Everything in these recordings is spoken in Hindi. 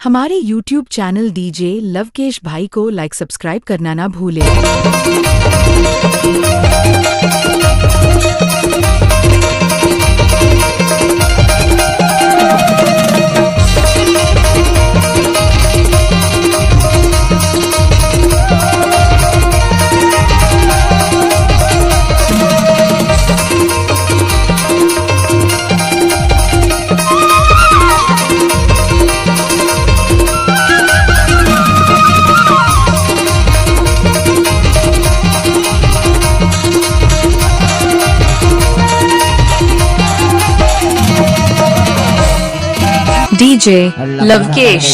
हमारे YouTube चैनल डीजे लवकेश भाई को लाइक सब्सक्राइब करना ना भूलें। डीजे लवकेश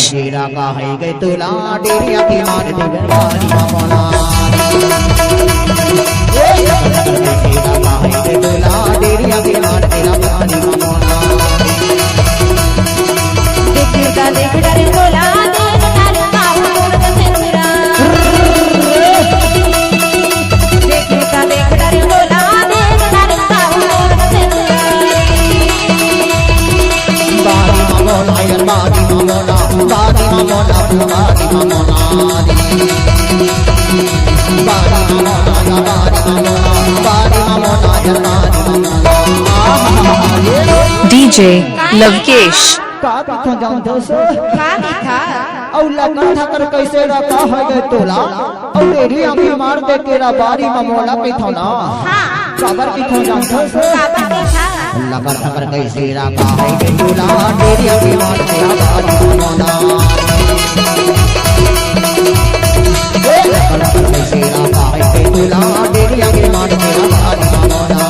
डीजे लवकेश कैसे रखा है गे तोला और तेरी आंखें मार दे तेरा बारी ममोला पे थोना खबर की थो जानतो लगर खबर कैसे रखा है गे तोला तेरी आंखें मार दे बारी ममोला लगर खबर कैसे रखा है गे तोला तेरी आंखें मार दे बारी ममोला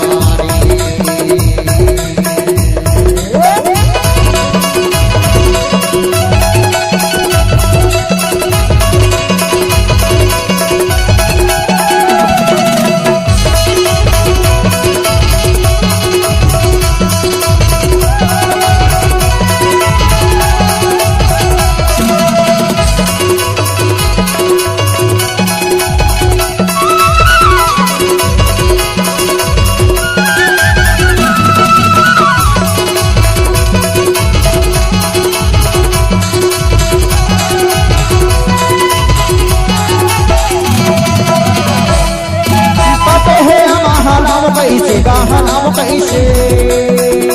कैसे गहनाम कैसे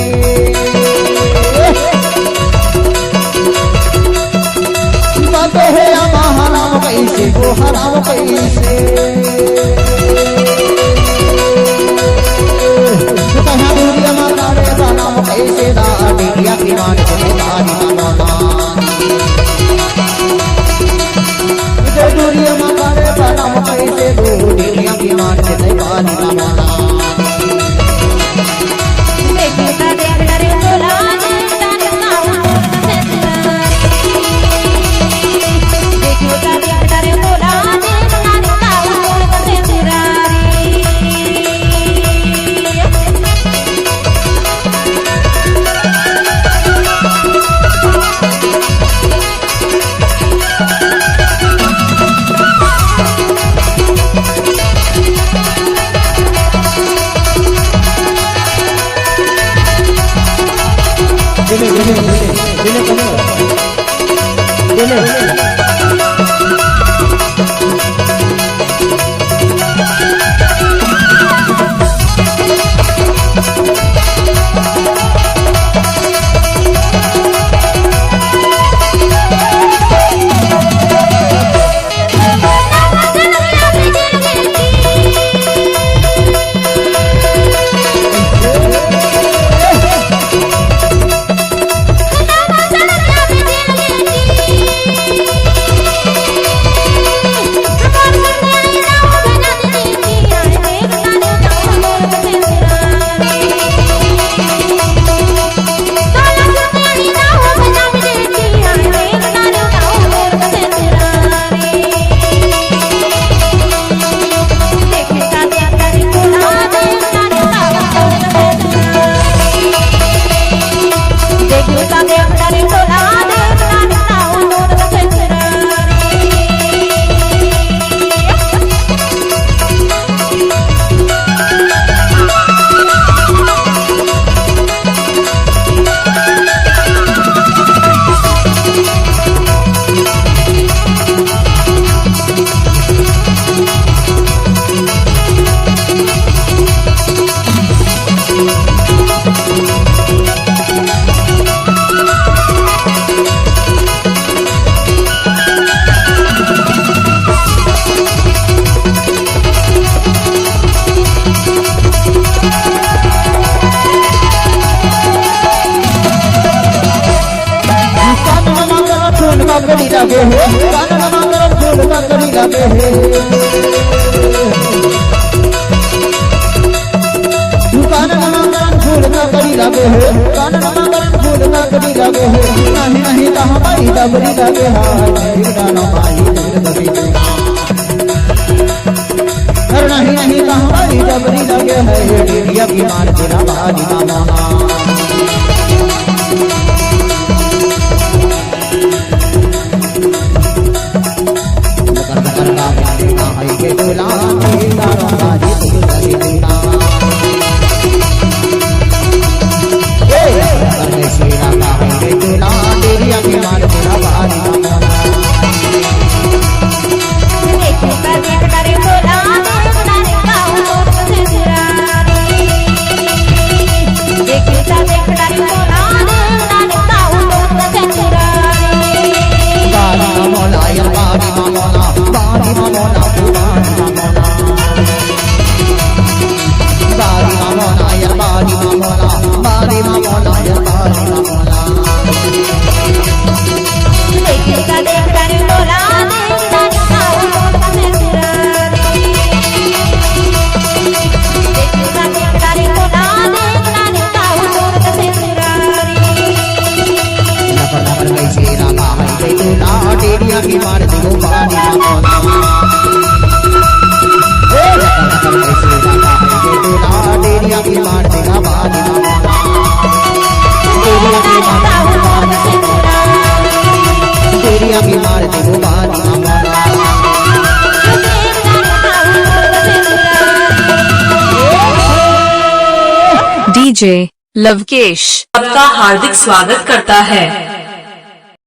बाते है महानाम कैसे वो हराम कैसे कहाँ दूरिया मारे बनाम कैसे दाड़िया की मान के दाड़ी माना दूरिया मारे बनाम कैसे दूरिया की मान के दाड़ी माना लगे है कानन मकर फूल ककड़ी लगे है कानन मकर फूल ककड़ी लगे है कानन मकर फूल ककड़ी लगे है नहीं नहीं कहाँ भाई डबरी लगे है नहीं नहीं कहाँ भाई डबरी लगे है डेरिया की मार तेरा बाजी मामा के दूल्हा की मार दियो पानी डेरिया की मार देगा पानी डेरिया की मार देगो पानी डीजे लवकेश आपका हार्दिक स्वागत करता है।